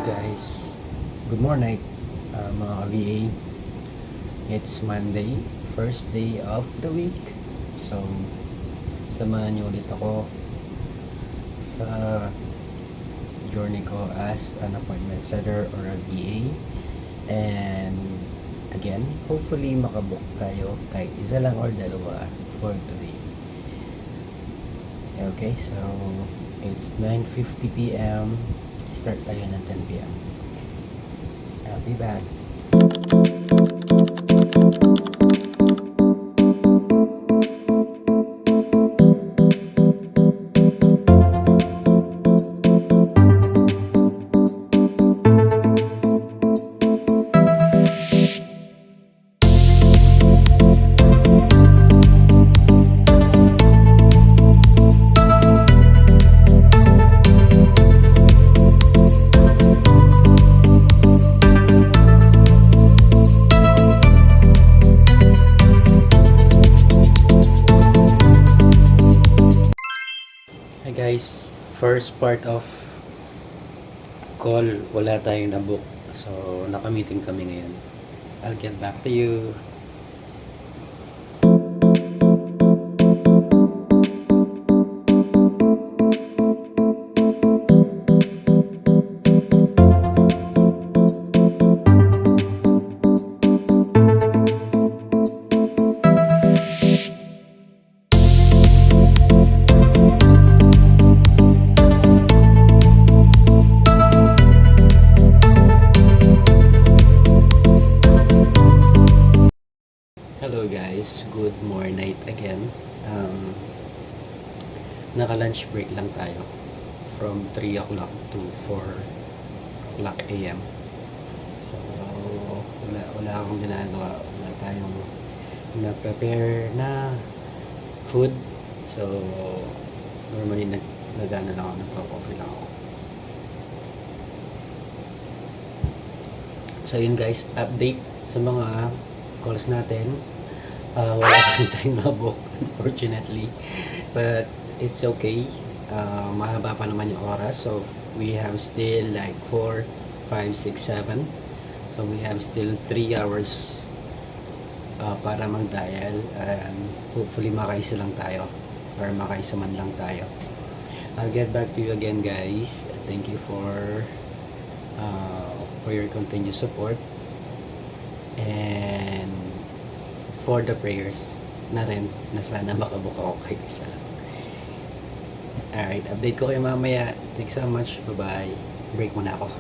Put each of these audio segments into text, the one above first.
guys, good morning mga ka-VA. It's Monday, first day of the week. So, samahan niyo ulit ako sa journey ko as an appointment setter or a VA. And again, hopefully makabook tayo kahit isa lang or dalawa for today. Okay, so it's 9:50 p.m. Start tayo ng 10 p.m. I'll be back. Hi guys, first part of call, wala tayong nabook. So, naka-meeting kami ngayon. I'll get back to you. Hello guys, good morning again. Naka-lunch break lang tayo from 3 o'clock to 4 o'clock a.m. So, wala akong ginagawa. Wala tayong na-prepare na food. So, normally nag-ano lang ako, nagpa-coffee lang ako. So, yun guys, update sa mga calls natin. Wala tayong nabook unfortunately, but it's okay. Mahaba pa naman yung oras, so we have still like 4, 5, 6, 7, so we have still 3 hours para mag-dial, and hopefully makaisa lang tayo or makaisa man lang tayo. I'll get back to you again guys. Thank you for your continued support and for the prayers na rin na sana makabook ako kahit isa lang. Alright, update ko kayo mamaya. Thanks so much. Bye-bye. Break muna ako.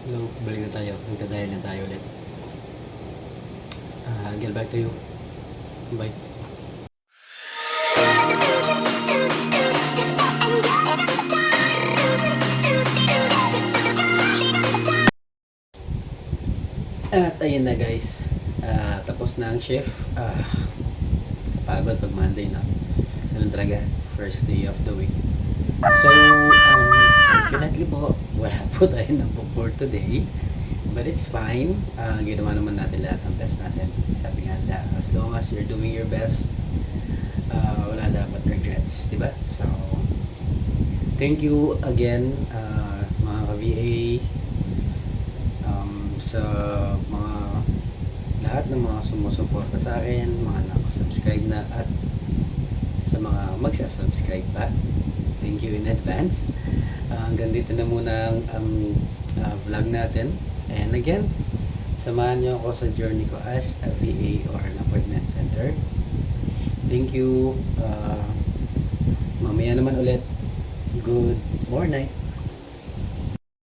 Hello, balik na tayo. Nagdadial na tayo ulit. I'll get back to you. Bye. At ayun na guys, tapos na ang shift. Kapagod pag Monday na. Ganun talaga, first day of the week. So, unfortunately po, wala po tayo na book for today. But it's fine. Ginawa naman natin lahat ng best natin. Sabi nga na, as long as you're doing your best, wala dapat regrets, diba? So, thank you again, mga ka-VA, sa mga lahat ng mga sumusuporta sa akin, mga nakasubscribe na at sa mga magsasubscribe pa. Thank you in advance. Hanggang dito na muna ang vlog natin. And again, samahan niyo ako sa journey ko as a VA or an appointment center. Thank you. Mamaya naman ulit. Good morning.